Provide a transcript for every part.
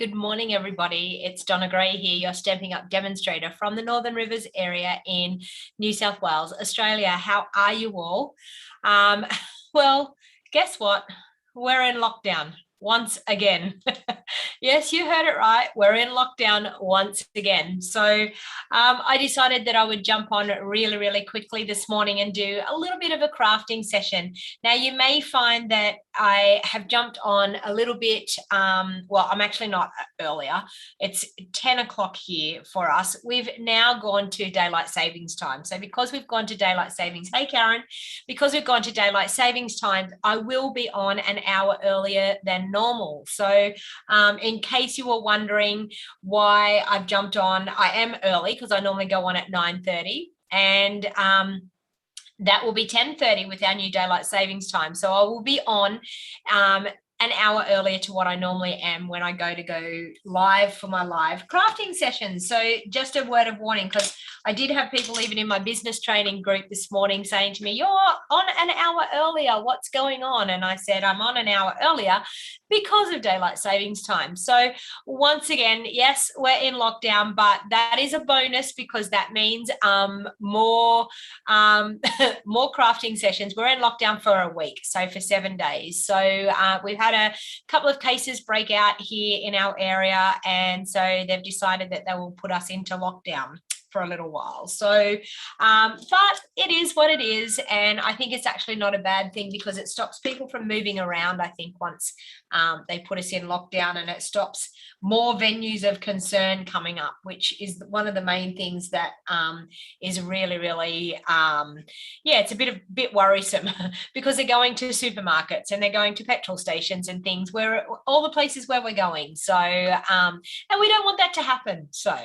Good morning, everybody. It's Donna Gray here, your Stamping Up demonstrator from the Northern Rivers area in New South Wales, Australia. How are you all? Well, guess what? We're in lockdown once again. Yes, you heard it right. We're in lockdown once again. So I decided that I would jump on really quickly this morning and do a little bit of a crafting session. Now, you may find that I have jumped on a little bit. Well, I'm actually not earlier. It's 10 o'clock here for us. We've now gone to daylight savings time. So because we've gone to daylight savings, hey, Karen, because we've gone to daylight savings time, I will be on an hour earlier than normal. So in case you were wondering why I've jumped on, I am early because I normally go on at 9:30, and that will be 10:30 with our new daylight savings time. So I will be on an hour earlier to what I normally am when I go live for my live crafting sessions. So just a word of warning, because I did have people even in my business training group this morning saying to me, "You're on an hour earlier, what's going on?" And I said, I'm on an hour earlier because of daylight savings time. So once again, yes, we're in lockdown, but that is a bonus because that means more crafting sessions. We're in lockdown for a week, so for 7 days. So we've had a couple of cases break out here in our area, and so they've decided that they will put us into lockdown for a little while. So but it is what it is, and I think it's actually not a bad thing because it stops people from moving around. I think once they put us in lockdown, and it stops more venues of concern coming up, which is one of the main things that is really it's a bit worrisome because they're going to supermarkets and they're going to petrol stations and things, where all the places where we're going. So and we don't want that to happen. So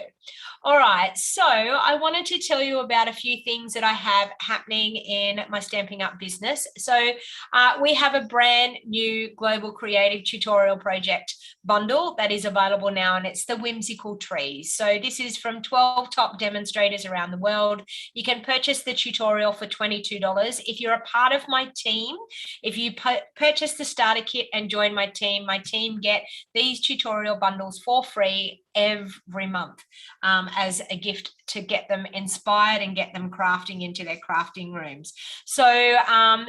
all right, so I wanted to tell you about a few things that I have happening in my Stamping Up business. So we have a brand new global creative tutorial project bundle that is available now, and it's the Whimsical Trees. So this is from 12 top demonstrators around the world. You can purchase the tutorial for $22. If you're a part of my team, if you purchase the starter kit and join my team get these tutorial bundles for free every month as a gift to get them inspired and get them crafting into their crafting rooms. So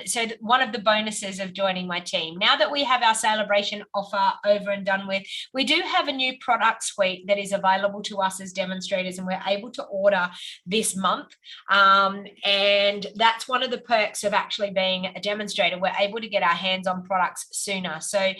so one of the bonuses of joining my team, now that we have our celebration offer over and done with, we do have a new product suite that is available to us as demonstrators, and we're able to order this month, and that's one of the perks of actually being a demonstrator. We're able to get our hands on products sooner, so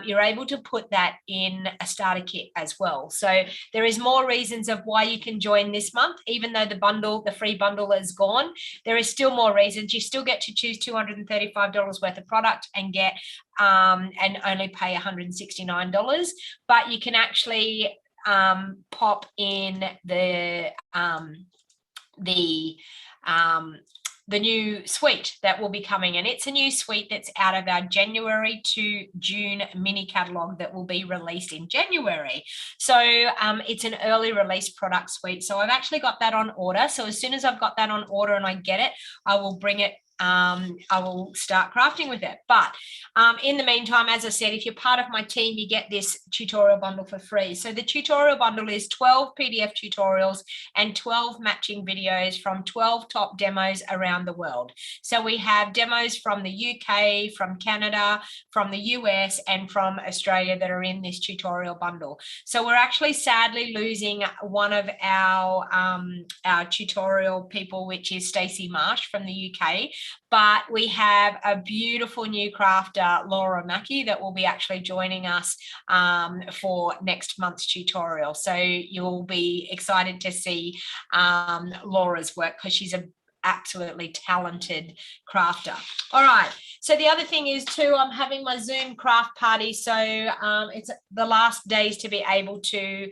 you're able to put that in a starter kit as well. So there is more reasons of why you can join this month. Even though the free bundle is gone, there is still more reasons. You still get to choose $235 worth of product and get and only pay $169, but you can actually pop in the new suite that will be coming, and it's a new suite that's out of our January to June mini catalog that will be released in January. So it's an early release product suite. So I've actually got that on order. So as soon as I've got that on order and I get it, I will bring it. I will start crafting with it. But in the meantime, as I said, if you're part of my team, you get this tutorial bundle for free. So the tutorial bundle is 12 PDF tutorials and 12 matching videos from 12 top demos around the world. So we have demos from the UK, from Canada, from the US, and from Australia that are in this tutorial bundle. So we're actually sadly losing one of our tutorial people, which is Stacey Marsh from the UK. But we have a beautiful new crafter, Laura Mackey, that will be actually joining us for next month's tutorial. So you'll be excited to see Laura's work because she's an absolutely talented crafter. All right. So the other thing is too, I'm having my Zoom craft party. So it's the last days to be able to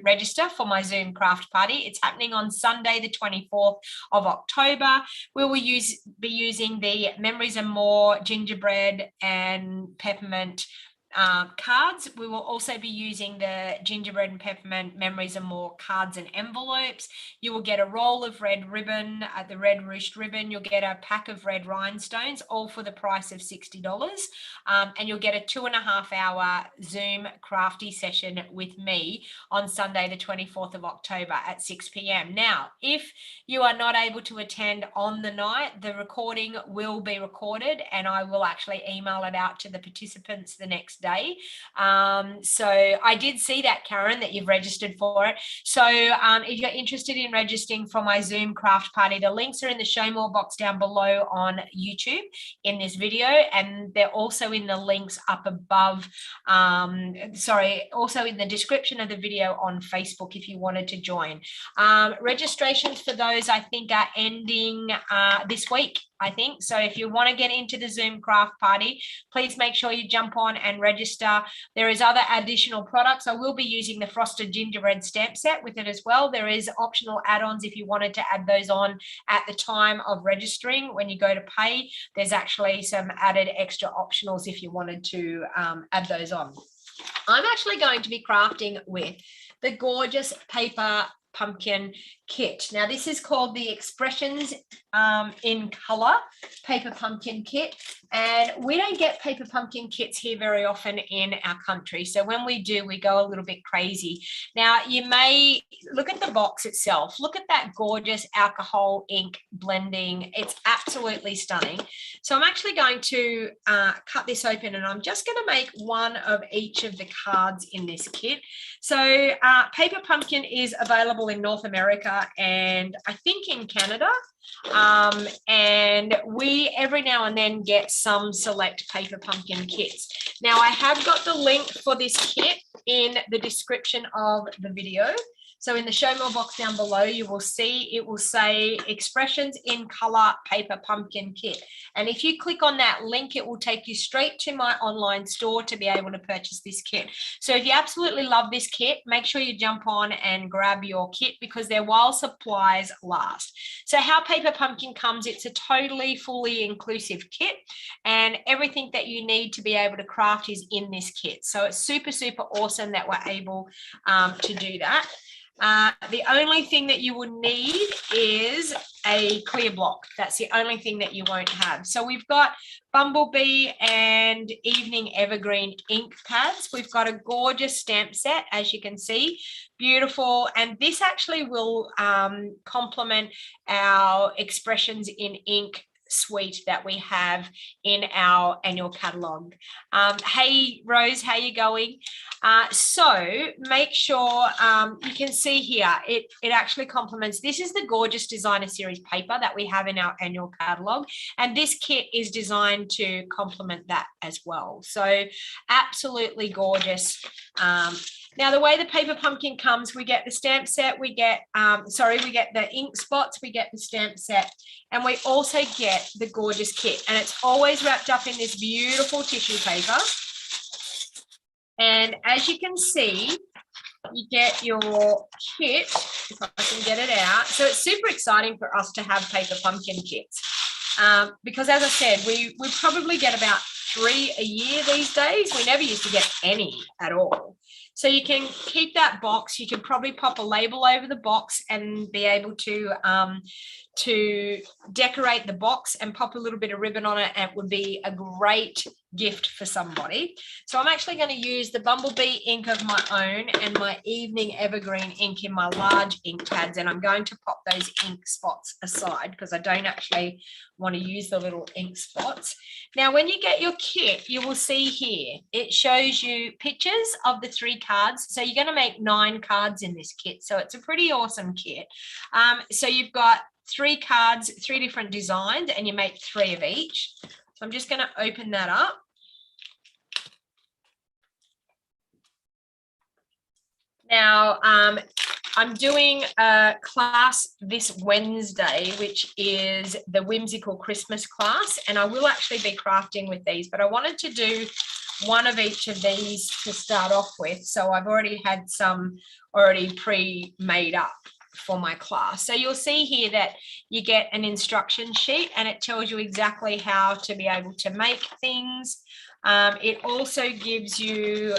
register for my Zoom craft party. It's happening on Sunday, the 24th of October. We will be using the Memories and More gingerbread and peppermint cards. We will also be using the Gingerbread and Peppermint Memories and More cards and envelopes. You will get a roll of red ribbon, the red ruched ribbon. You'll get a pack of red rhinestones, all for the price of $60. And you'll get a 2.5-hour Zoom crafty session with me on Sunday, the 24th of October at 6 p.m. Now, if you are not able to attend on the night, the recording will be recorded and I will actually email it out to the participants the next day. So I did see that, Karen, that you've registered for it. So if you're interested in registering for my Zoom craft party, the links are in the show more box down below on YouTube in this video, and they're also in the links up above, also in the description of the video on Facebook if you wanted to join. Registrations for those, I think, are ending this week, I think. So if you want to get into the Zoom craft party, please make sure you jump on and register. There is other additional products. I will be using the frosted gingerbread stamp set with it as well. There is optional add-ons if you wanted to add those on at the time of registering. When you go to pay, there's actually some added extra optionals if you wanted to add those on. I'm actually going to be crafting with the gorgeous paper pumpkin kit. Now this is called the Expressions in Color paper pumpkin kit, and we don't get paper pumpkin kits here very often in our country, so when we do, we go a little bit crazy. Now you may look at the box itself. Look at that gorgeous alcohol ink blending. It's absolutely stunning. So I'm actually going to cut this open, and I'm just going to make one of each of the cards in this kit. So paper pumpkin is available in North America and I think in Canada, and we every now and then get some select paper pumpkin kits. Now I have got the link for this kit in the description of the video. So in the show more box down below, you will see it will say Expressions in Color Paper Pumpkin Kit. And if you click on that link, it will take you straight to my online store to be able to purchase this kit. So if you absolutely love this kit, make sure you jump on and grab your kit because they're while supplies last. So how Paper Pumpkin comes, it's a totally fully inclusive kit, and everything that you need to be able to craft is in this kit. So it's super, super awesome that we're able to do that. The only thing that you will need is a clear block. That's the only thing that you won't have. So we've got Bumblebee and Evening Evergreen ink pads. We've got a gorgeous stamp set, as you can see, beautiful. And this actually will complement our Expressions in Ink suite that we have in our annual catalog. Hey Rose, how you going? So make sure you can see here it actually complements. This is the gorgeous designer series paper that we have in our annual catalog, and this kit is designed to complement that as well. So absolutely gorgeous. Now the way the paper pumpkin comes, we get the stamp set, we get the ink spots, we get the stamp set, and we also get the gorgeous kit, and it's always wrapped up in this beautiful tissue paper. And as you can see, you get your kit, if I can get it out. So it's super exciting for us to have paper pumpkin kits because, as I said, we probably get about 3 a year these days. We never used to get any at all. So you can keep that box. You can probably pop a label over the box and be able to decorate the box and pop a little bit of ribbon on it. And it would be a great gift for somebody. So I'm actually going to use the Bumblebee ink of my own and my Evening Evergreen ink in my large ink pads, and I'm going to pop those ink spots aside because I don't actually want to use the little ink spots. Now when you get your kit, you will see here it shows you pictures of the 3 cards. So you're going to make 9 cards in this kit, so it's a pretty awesome kit. So you've got 3 cards, 3 different designs, and you make 3 of each. So I'm just going to open that up. Now, I'm doing a class this Wednesday, which is the Whimsical Christmas class, and I will actually be crafting with these, but I wanted to do one of each of these to start off with. So I've already had some already pre-made up for my class. So you'll see here that you get an instruction sheet and it tells you exactly how to be able to make things. It also gives you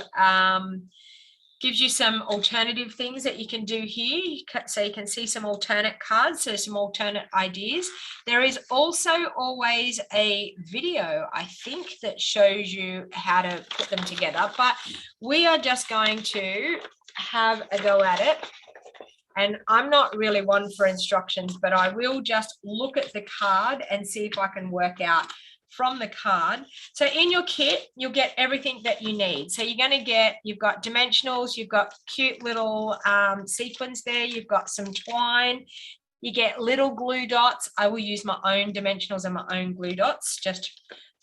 some alternative things that you can do here. So you can see some alternate cards, so some alternate ideas. There is also always a video, I think, that shows you how to put them together, but we are just going to have a go at it. And I'm not really one for instructions, but I will just look at the card and see if I can work out from the card. So in your kit, you'll get everything that you need. So you're going to get, you've got dimensionals, you've got cute little sequins there, you've got some twine, you get little glue dots. I will use my own dimensionals and my own glue dots just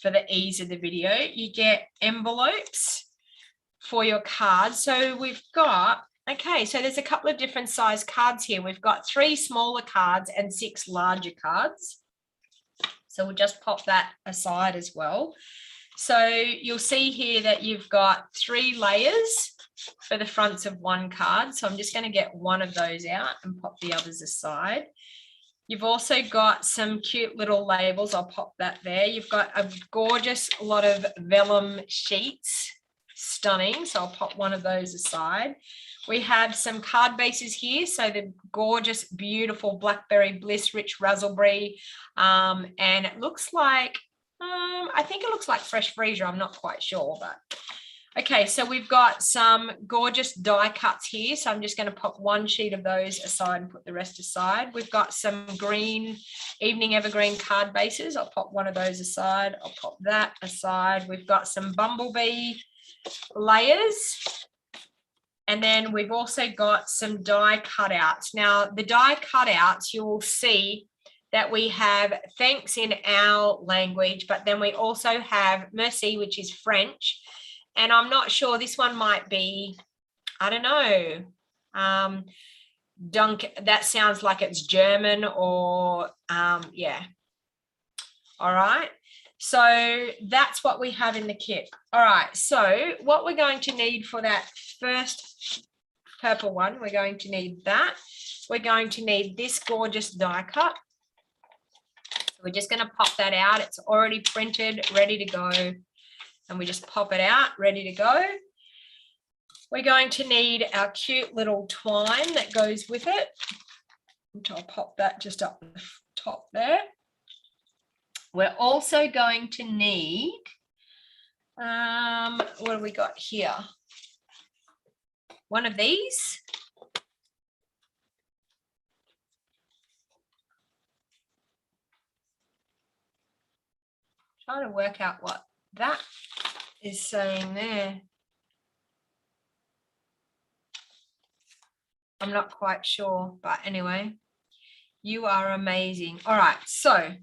for the ease of the video. You get envelopes for your cards. So we've got, okay, so there's a couple of different size cards here. We've got 3 smaller cards and 6 larger cards. So we'll just pop that aside as well. So you'll see here that you've got 3 layers for the fronts of one card. So I'm just going to get one of those out and pop the others aside. You've also got some cute little labels. I'll pop that there. You've got a gorgeous lot of vellum sheets. Stunning. So I'll pop one of those aside. We have some card bases here. So the gorgeous, beautiful Blackberry Bliss Rich Raspberry. And it looks like, I think it looks like Fresh Freezer. I'm not quite sure, but okay. So we've got some gorgeous die cuts here. So I'm just going to pop one sheet of those aside and put the rest aside. We've got some green Evening Evergreen card bases. I'll pop one of those aside. I'll pop that aside. We've got some Bumblebee layers. And then we've also got some die cutouts. Now, the die cutouts, you will see that we have thanks in our language, but then we also have merci, which is French. And I'm not sure, this one might be, I don't know, Dunk, that sounds like it's German or, yeah. All right. So that's what we have in the kit. All right. So what we're going to need for that first purple one, we're going to need that. We're going to need this gorgeous die cut. So we're just going to pop that out. It's already printed, ready to go. And we just pop it out, ready to go. We're going to need our cute little twine that goes with it. Which I'll pop that just up the top there. We're also going to need, what have we got here? One of these. Trying to work out what that is saying there. I'm not quite sure, but anyway, you are amazing. All right, so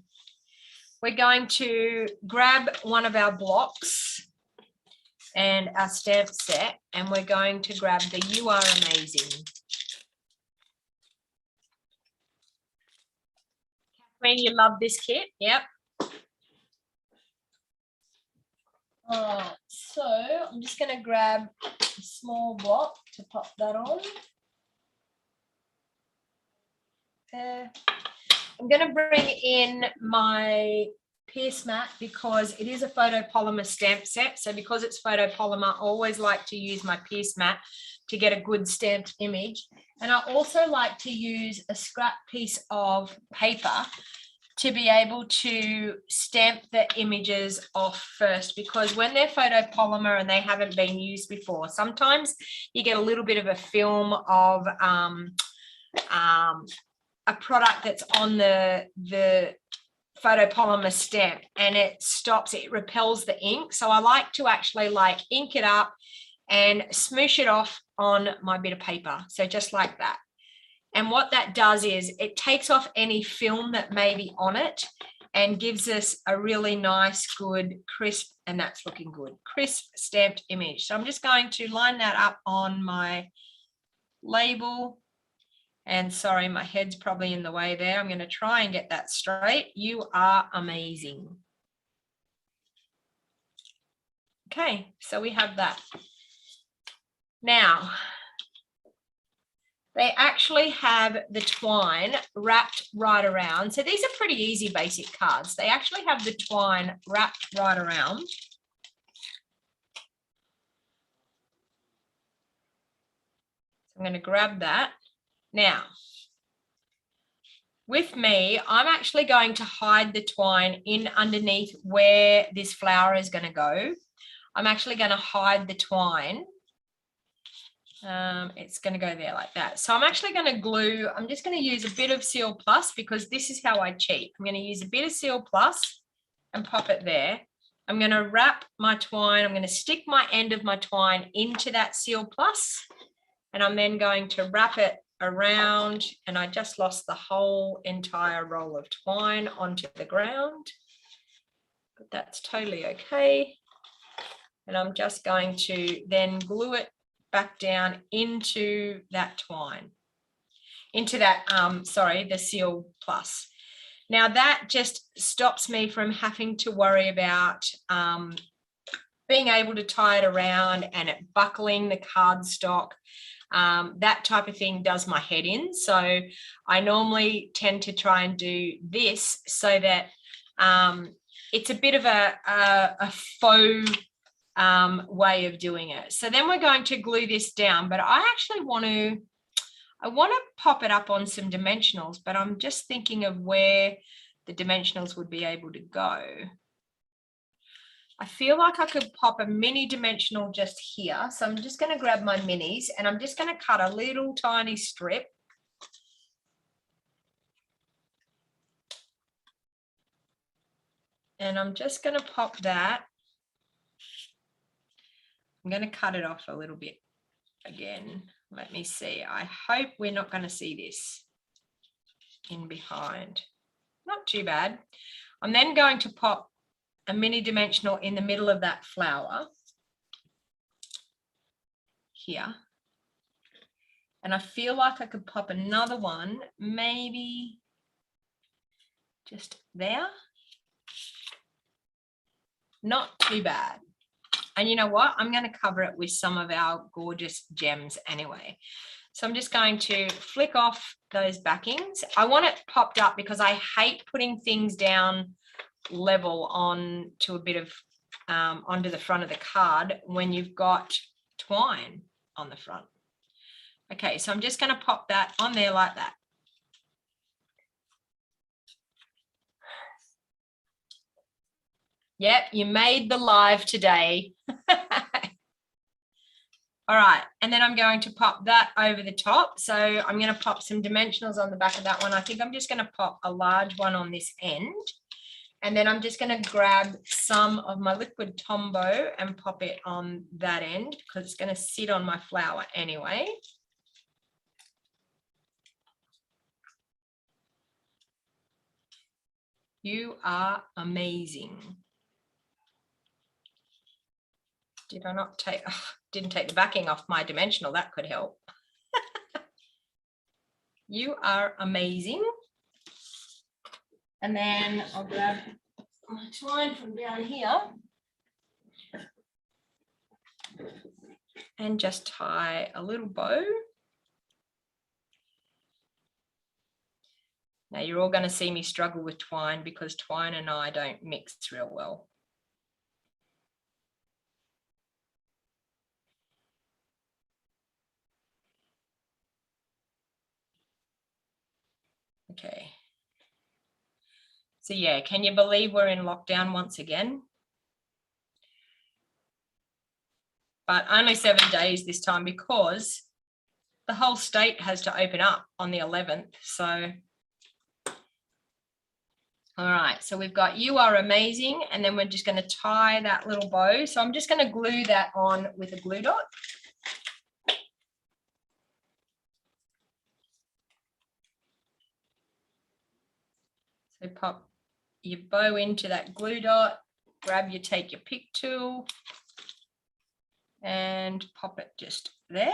we're going to grab one of our blocks and our stamp set, and we're going to grab the You Are Amazing. Kathleen, you love this kit? Yep. All right, so I'm just going to grab a small block to pop that on. There. I'm going to bring in my Pierce mat because it is a photopolymer stamp set. So because it's photopolymer, I always like to use my Pierce mat to get a good stamped image. And I also like to use a scrap piece of paper to be able to stamp the images off first, because when they're photopolymer and they haven't been used before, sometimes you get a little bit of a film of a product that's on the photopolymer stamp, and it stops, it repels the ink. So I like to actually like ink it up and smoosh it off on my bit of paper. So just like that. And what that does is it takes off any film that may be on it and gives us a really nice, good, crisp, and that's looking good, crisp stamped image. So I'm just going to line that up on my label. And sorry, my head's probably in the way there. I'm going to try and get that straight. You are amazing. Okay, so we have that. Now, they actually have the twine wrapped right around. So these are pretty easy basic cards. They actually have the twine wrapped right around. I'm going to grab that. Now, with me, I'm actually going to hide the twine in underneath where this flower is going to go. I'm actually going to hide the twine. It's going to go there like that. So I'm actually going to glue, I'm just going to use a bit of Seal Plus because this is how I cheat. I'm going to use a bit of Seal Plus and pop it there. I'm going to wrap my twine. I'm going to stick my end of my twine into that Seal Plus, and I'm then going to wrap it around, and I just lost the whole entire roll of twine onto the ground, but that's totally okay. And I'm just going to then glue it back down into that twine, into that, the Seal Plus. Now that just stops me from having to worry about being able to tie it around and it buckling the cardstock. That type of thing does my head in. So I normally tend to try and do this so that it's a bit of a faux way of doing it. So then we're going to glue this down, but I actually want to pop it up on some dimensionals, but I'm just thinking of where the dimensionals would be able to go. I feel like I could pop a mini dimensional just here. So I'm just going to grab my minis and I'm just going to cut a little tiny strip. And I'm just going to pop that. I'm going to cut it off a little bit again. Let me see. I hope we're not going to see this in behind. Not too bad. I'm then going to pop a mini dimensional in the middle of that flower here. And I feel like I could pop another one, maybe just there. Not too bad. And you know what? I'm going to cover it with some of our gorgeous gems anyway. So I'm just going to flick off those backings. I want it popped up because I hate putting things down level on to a bit of onto the front of the card when you've got twine on the front. Okay, so I'm just going to pop that on there like that. Yep, you made the live today. All right, and then I'm going to pop that over the top. So I'm going to pop some dimensionals on the back of that one. I think I'm just going to pop a large one on this end. And then I'm just going to grab some of my liquid Tombow and pop it on that end because it's going to sit on my flower anyway. You are amazing. Did I not take, oh, didn't take the backing off my dimensional, that could help. You are amazing. And then I'll grab my twine from down here and just tie a little bow. Now you're all going to see me struggle with twine because twine and I don't mix real well. Okay. So yeah, can you believe we're in lockdown once again? But only 7 days this time because the whole state has to open up on the 11th. So, all right, so we've got You Are Amazing, and then we're just going to tie that little bow. So I'm just going to glue that on with a glue dot. So pop your bow into that glue dot, take your pick tool and pop it just there.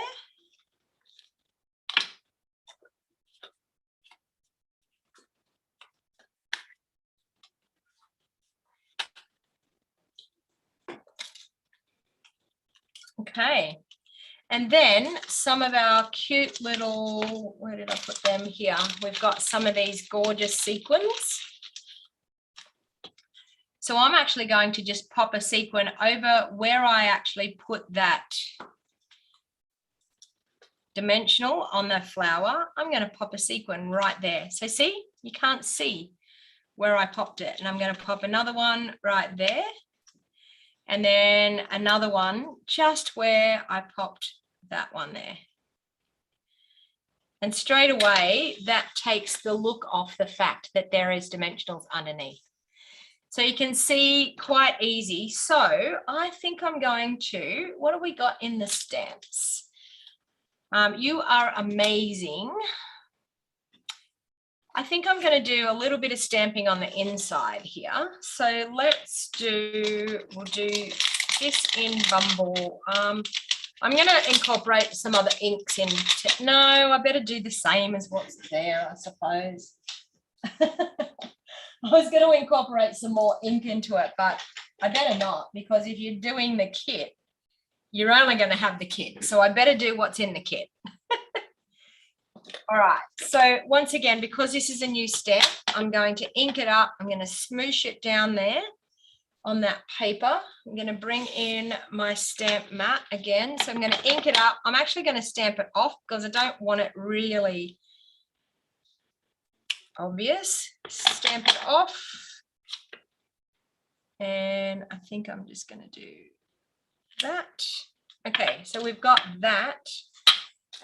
Okay, And then some of our cute little, where did I put them? Here. We've got some of these gorgeous sequins. So I'm actually going to just pop a sequin over where I actually put that dimensional on the flower. I'm going to pop a sequin right there. So see, you can't see where I popped it. And I'm going to pop another one right there. And then another one just where I popped that one there. And straight away, that takes the look off the fact that there is dimensionals underneath. So you can see quite easy. So I think I'm going to, what have we got in the stamps? You are amazing. I think I'm going to do a little bit of stamping on the inside here. So let's do, we'll do this in Bumble. I'm going to incorporate some other inks in. No, I better do the same as what's there, I suppose. I was going to incorporate some more ink into it, but I better not, because if you're doing the kit, you're only going to have the kit. So I better do what's in the kit. All right. So once again, because this is a new stamp, I'm going to ink it up. I'm going to smoosh it down there on that paper. I'm going to bring in my stamp mat again. So I'm going to ink it up. I'm actually going to stamp it off because I don't want it really obvious. Stamp it off. And I think I'm just going to do that. Okay, so we've got that.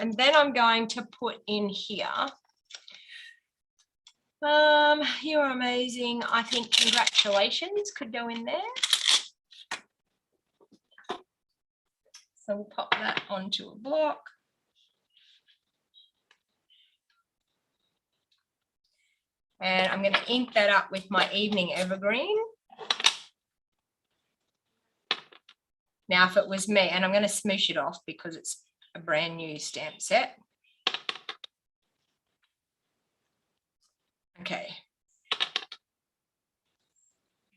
And then I'm going to put in here. You're amazing. I think congratulations could go in there. So we'll pop that onto a block. And I'm going to ink that up with my evening evergreen. Now, if it was me, and I'm going to smoosh it off because it's a brand new stamp set. Okay.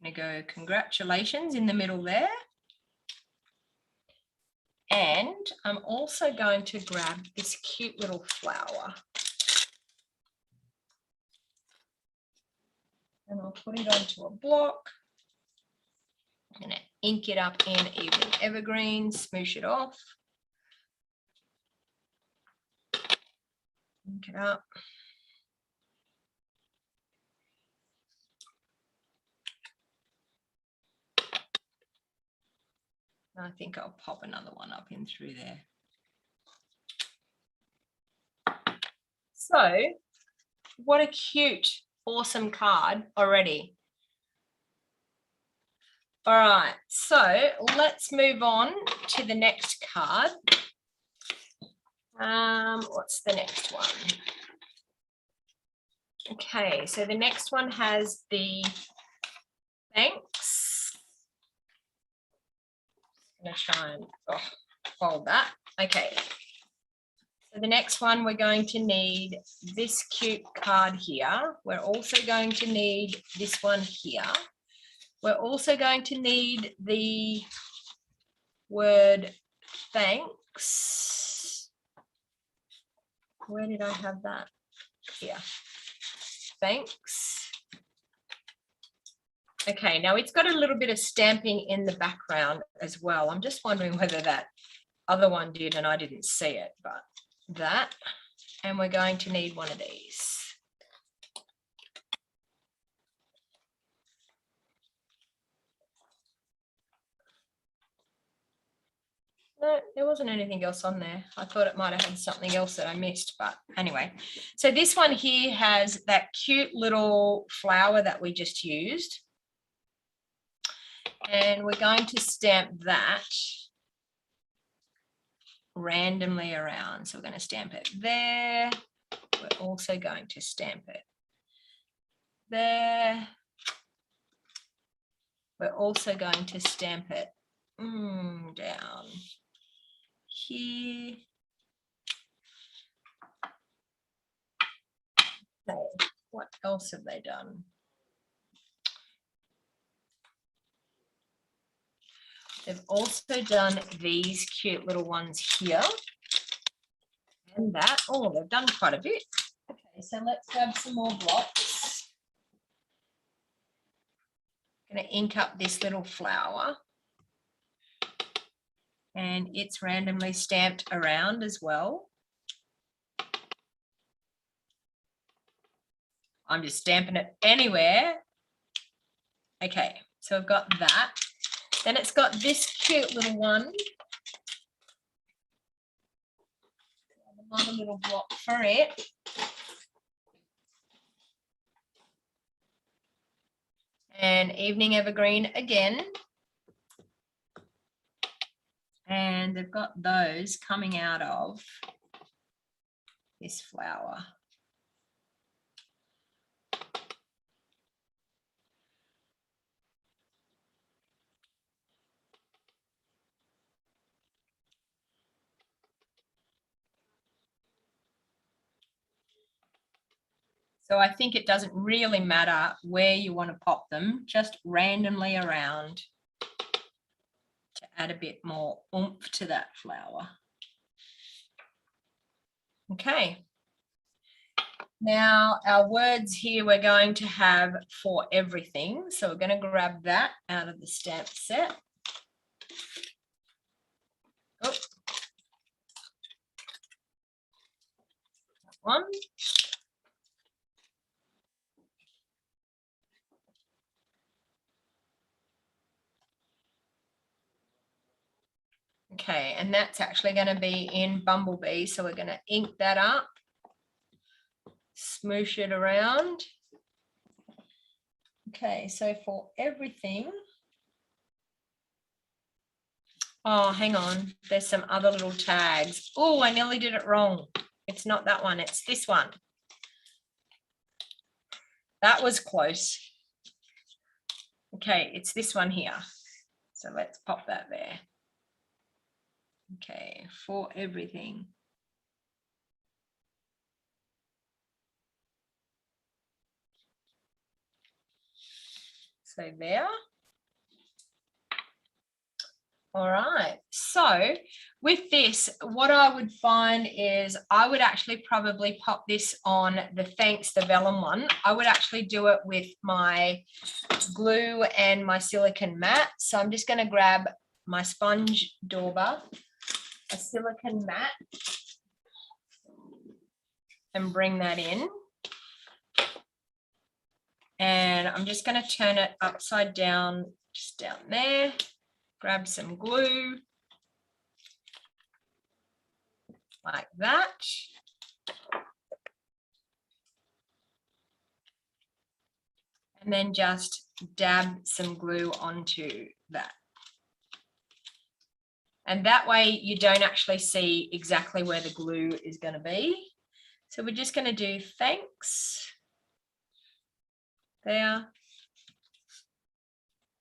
I'm going to go congratulations in the middle there. And I'm also going to grab this cute little flower. And I'll put it onto a block. I'm going to ink it up in Evening Evergreen, smoosh it off. Ink it up. I think I'll pop another one up in through there. So, what a cute, awesome card already. All right, so let's move on to the next card. What's the next one? Okay, so the next one has the thanks. I'm going to try and fold that. Okay. So the next one, we're going to need this cute card here. We're also going to need this one here. We're also going to need the word thanks. Where did I have that? Here. Thanks. Okay, now it's got a little bit of stamping in the background as well. I'm just wondering whether that other one did and I didn't see it, but that. And we're going to need one of these. No, there wasn't anything else on there. I thought it might have had something else that I missed, but anyway. So this one here has that cute little flower that we just used. And we're going to stamp that randomly around. So we're going to stamp it there. We're also going to stamp it there. We're also going to stamp it down here. Okay, what else have they done? they've also done these cute little ones here. And that, oh, they've done quite a bit. Okay, so let's grab some more blocks. I'm going to ink up this little flower. And it's randomly stamped around as well. I'm just stamping it anywhere. Okay, so I've got that. Then it's got this cute little one. Another little block for it. And evening evergreen again. And they've got those coming out of this flower. So I think it doesn't really matter where you want to pop them, just randomly around to add a bit more oomph to that flower. Okay. Now our words here we're going to have for everything. So we're going to grab that out of the stamp set. Oh. That one. Okay, and that's actually going to be in Bumblebee. So we're going to ink that up, smoosh it around. Okay, so for everything. Oh, hang on. There's some other little tags. Oh, I nearly did it wrong. It's not that one. It's this one. That was close. Okay, it's this one here. So let's pop that there. Okay, for everything. So there. All right, so with this, what I would find is I would actually probably pop this on the Thanks the Vellum one. I would actually do it with my glue and my silicone mat. So I'm just going to grab my sponge dauber, a silicone mat, and bring that in. And I'm just going to turn it upside down, just down there. Grab some glue like that. And then just dab some glue onto that. And that way you don't actually see exactly where the glue is going to be. So we're just going to do thanks there.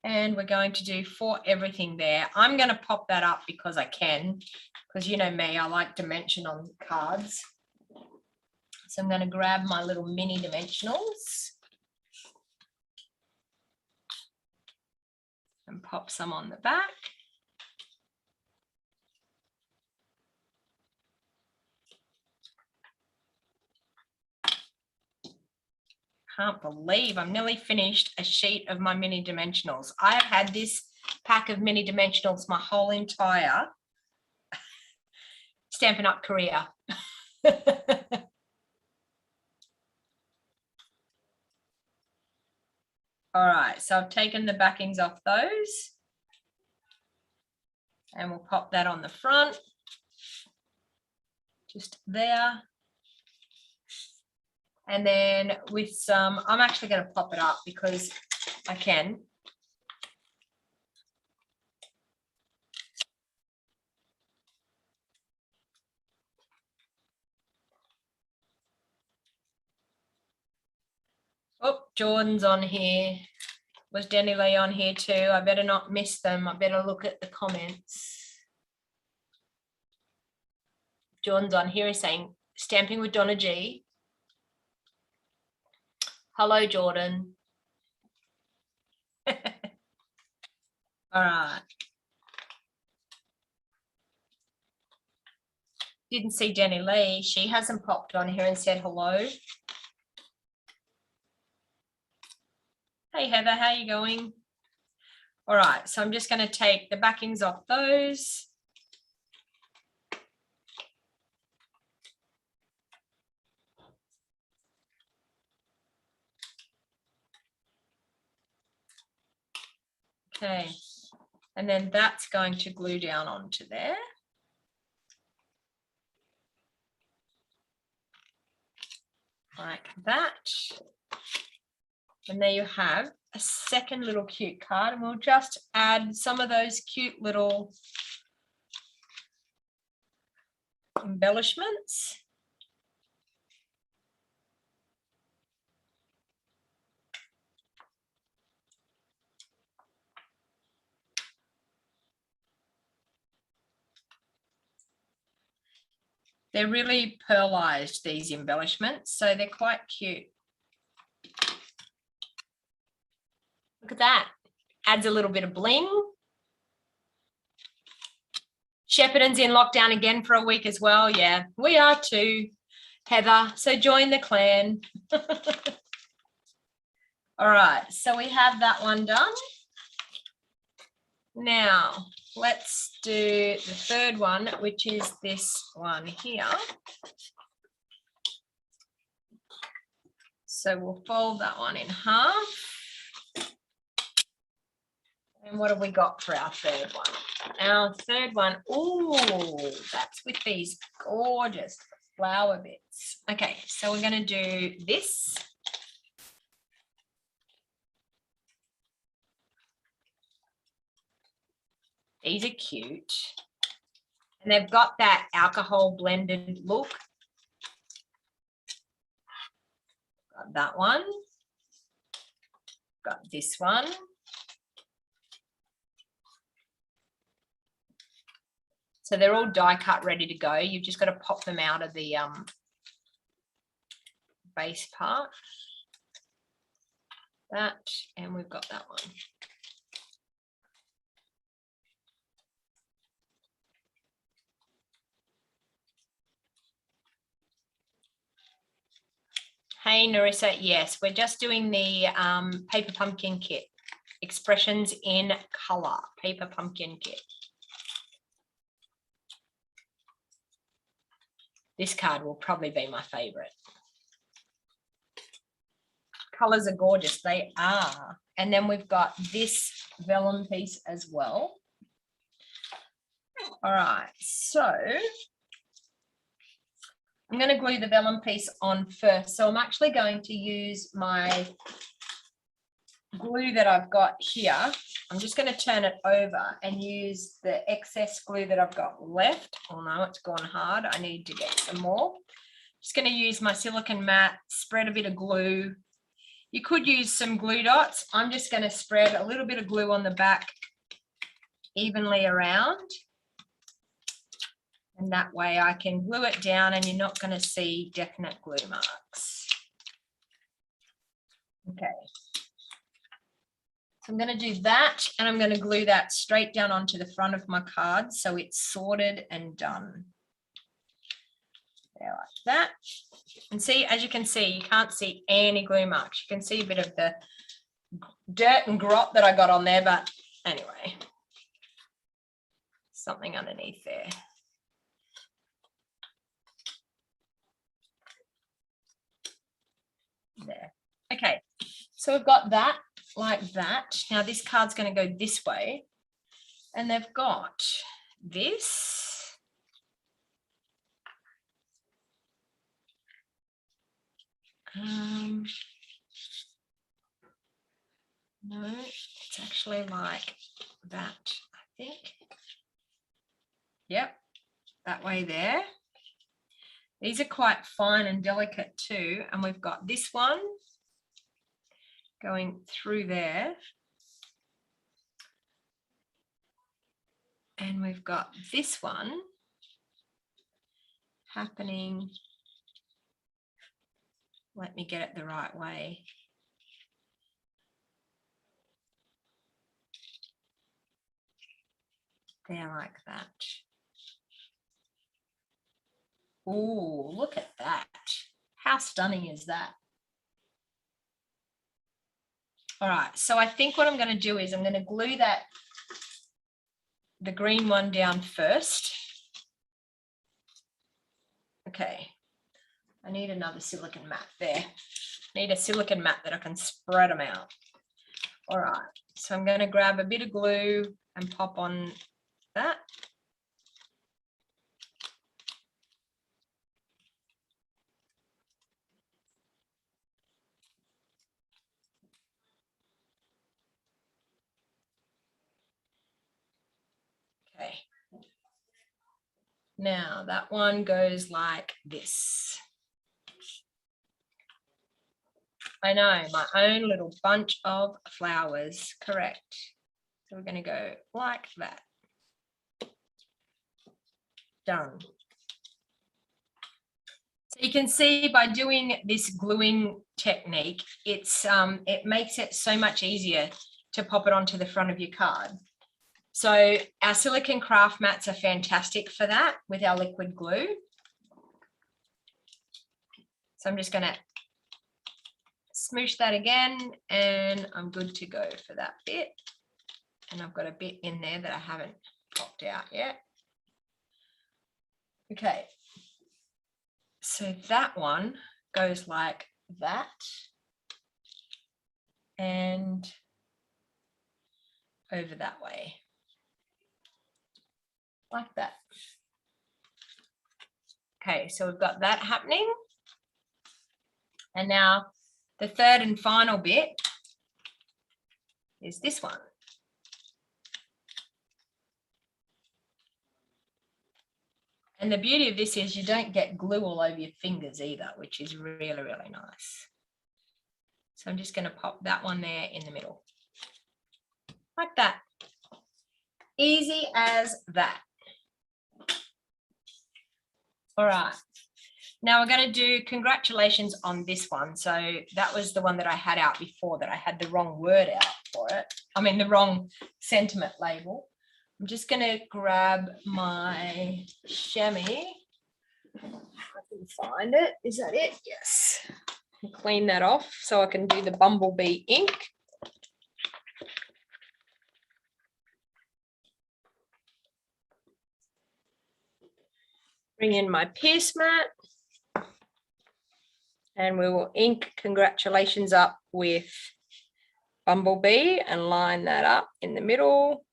And we're going to do for everything there. I'm going to pop that up because I can, because you know me, I like dimension on cards. So I'm going to grab my little mini dimensionals and pop some on the back. Can't believe I'm nearly finished a sheet of my mini dimensionals. I have had this pack of mini dimensionals my whole entire Stampin' Up career. All right, so I've taken the backings off those and we'll pop that on the front, just there. And then with some, I'm actually going to pop it up because I can. Oh, Jordan's on here. Was Denny Lee on here too? I better not miss them. I better look at the comments. Jordan's on here. He's saying, stamping with Donna G. Hello, Jordan. All right. didn't see Jenny Lee. She hasn't popped on here and said hello. Hey Heather, how are you going? All right, so I'm just going to take the backings off those. Okay, and then that's going to glue down onto there. Like that. And there you have a second little cute card, and we'll just add some of those cute little embellishments. They're really pearlized, these embellishments, so they're quite cute. Look at that. Adds a little bit of bling. Shepparton's in lockdown again for a week as well. Yeah, we are too, Heather. So join the clan. All right, so we have that one done. Now, let's do the third one, which is this one here. So we'll fold that one in half. And what have we got for our third one? Our third one, oh, that's with these gorgeous flower bits. Okay, so we're going to do this. These are cute. And they've got that alcohol blended look. Got that one. Got this one. So they're all die cut ready to go. You've just got to pop them out of the base part. That, and we've got that one. Hey Narissa, yes, we're just doing the paper pumpkin kit. Expressions in color, paper pumpkin kit. This card will probably be my favorite. Colors are gorgeous, they are. And then we've got this vellum piece as well. All right, so I'm going to glue the vellum piece on first. So I'm actually going to use my glue that I've got here. I'm just going to turn it over and use the excess glue that I've got left. Oh no, it's gone hard. I need to get some more. Just going to use my silicone mat, spread a bit of glue. You could use some glue dots. I'm just going to spread a little bit of glue on the back evenly around. And that way I can glue it down and you're not going to see definite glue marks. Okay. So I'm going to do that and I'm going to glue that straight down onto the front of my card so it's sorted and done. There, like that. And see, as you can see, you can't see any glue marks. You can see a bit of the dirt and grot that I got on there, but anyway, something underneath there. There. Okay, so we've got that like that. Now this card's going to go this way and they've got this. No, it's actually like that, I think. Yep, that way there. These are quite fine and delicate too. And we've got this one going through there. And we've got this one happening. Let me get it the right way. There, like that. Ooh, look at that. How stunning is that? All right, so I think what I'm going to do is I'm going to glue the green one down first. Okay, I need another silicone mat there. I need a silicone mat that I can spread them out. All right, so I'm going to grab a bit of glue and pop on that. Okay. Now that one goes like this. I know, my own little bunch of flowers, correct. So we're going to go like that. Done. So you can see by doing this gluing technique, it makes it so much easier to pop it onto the front of your card. So our silicone craft mats are fantastic for that with our liquid glue. So I'm just going to smoosh that again and I'm good to go for that bit. And I've got a bit in there that I haven't popped out yet. Okay. So that one goes like that. And over that way. Like that. Okay, so we've got that happening. And now the third and final bit is this one. And the beauty of this is you don't get glue all over your fingers either, which is really, really nice. So I'm just going to pop that one there in the middle. Like that. Easy as that. All right. Now we're going to do congratulations on this one. So that was the one that I had out before that I had the wrong word out for it. I mean, the wrong sentiment label. I'm just going to grab my chamois. I can find it. Is that it? Yes. Clean that off so I can do the bumblebee ink. Bring in my pierce mat. And we will ink congratulations up with bumblebee and line that up in the middle.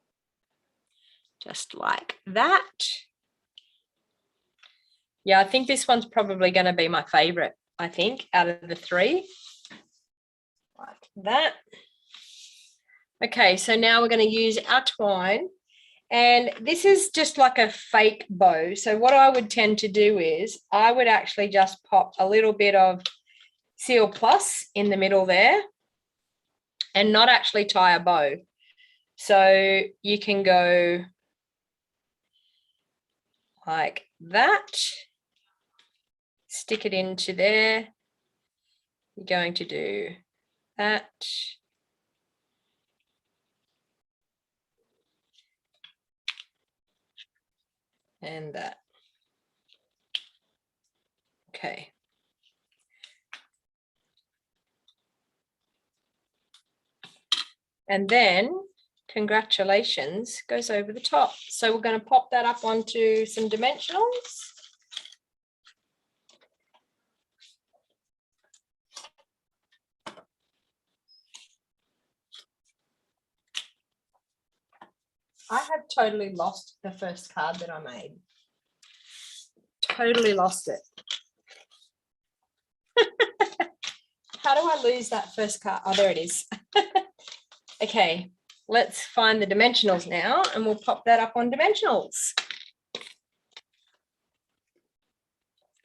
Just like that. Yeah, I think this one's probably going to be my favorite, I think, out of the three. Like that. Okay, so now we're going to use our twine. And this is just like a fake bow. So what I would tend to do is I would actually just pop a little bit of Seal Plus in the middle there and not actually tie a bow. So you can go like that. Stick it into there. You're going to do that. And that. Okay. And then congratulations goes over the top. So we're going to pop that up onto some dimensionals. I have totally lost the first card that I made. Totally lost it. How do I lose that first card? Oh, there it is. Okay, let's find the dimensionals now and we'll pop that up on dimensionals.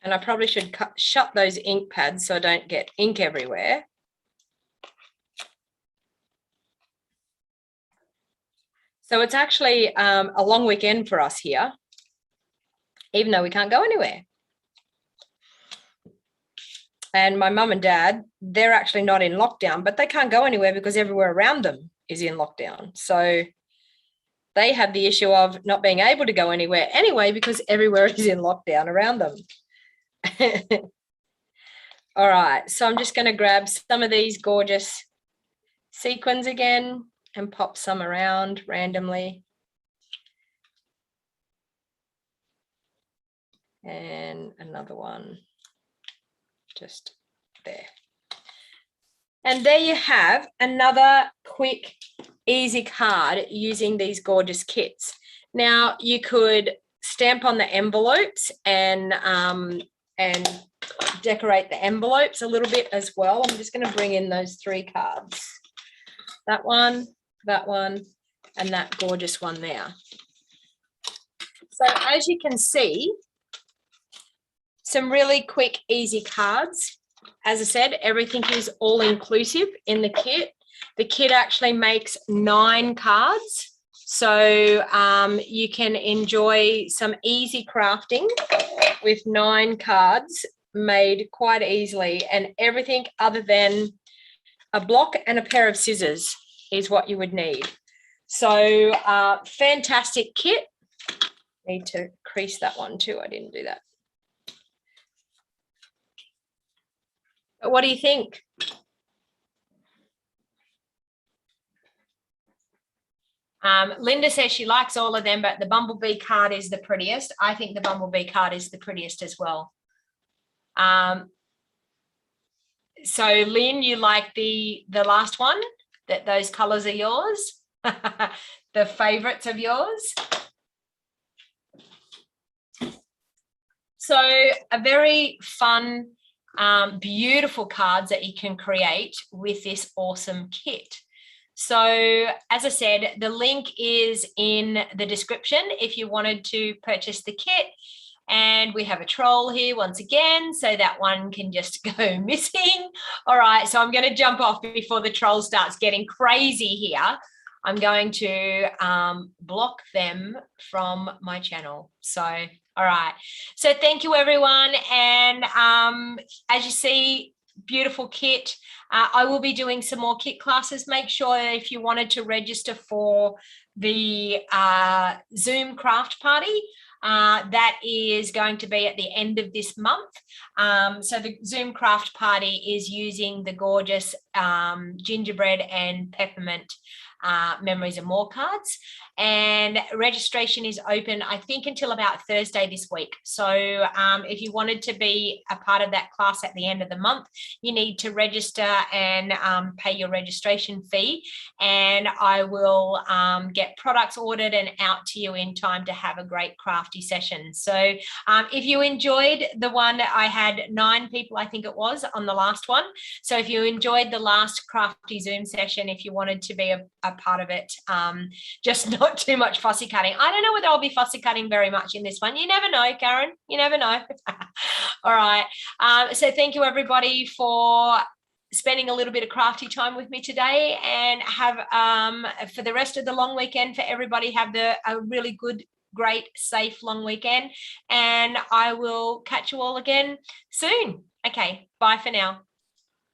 And I probably should shut those ink pads so I don't get ink everywhere. So it's actually a long weekend for us here, even though we can't go anywhere. And my mum and dad, they're actually not in lockdown, but they can't go anywhere because everywhere around them is in lockdown. So they have the issue of not being able to go anywhere anyway because everywhere is in lockdown around them. All right, so I'm just going to grab some of these gorgeous sequins again and pop some around randomly. And another one just there. And there you have another quick, easy card using these gorgeous kits. Now you could stamp on the envelopes and decorate the envelopes a little bit as well. I'm just going to bring in those 3 cards. That one, and that gorgeous one there. So as you can see, some really quick, easy cards. As I said, everything is all inclusive in the kit. The kit actually makes 9 cards. So you can enjoy some easy crafting with 9 cards made quite easily, and everything other than a block and a pair of scissors is what you would need. So fantastic kit. Need to crease that one too. I didn't do that. But what do you think? Linda says she likes all of them, but the bumblebee card is the prettiest. I think the bumblebee card is the prettiest as well. So Lynn, you like the last one, that those colors are yours, the favorites of yours. So a very fun, beautiful cards that you can create with this awesome kit. So as I said, the link is in the description if you wanted to purchase the kit. And we have a troll here once again, so that one can just go missing. All right, so I'm going to jump off before the troll starts getting crazy here. I'm going to block them from my channel. So, all right. So thank you, everyone. And as you see, beautiful kit. I will be doing some more kit classes. Make sure if you wanted to register for the Zoom craft party, that is going to be at the end of this month. So the Zoom craft party is using the gorgeous gingerbread and peppermint Memories and More cards, and registration is open I think until about Thursday this week. So if you wanted to be a part of that class at the end of the month, you need to register and pay your registration fee, and I will get products ordered and out to you in time to have a great crafty session. So if you enjoyed the one, I had 9 people I think it was on the last one, so if you enjoyed the last crafty Zoom session, if you wanted to be a part of it, just not too much fussy cutting. I don't know whether I'll be fussy cutting very much in this one. You never know, Karen. You never know. All right. So thank you, everybody, for spending a little bit of crafty time with me today, and have for the rest of the long weekend, for everybody, have a really good, great, safe long weekend, and I will catch you all again soon. Okay, bye for now.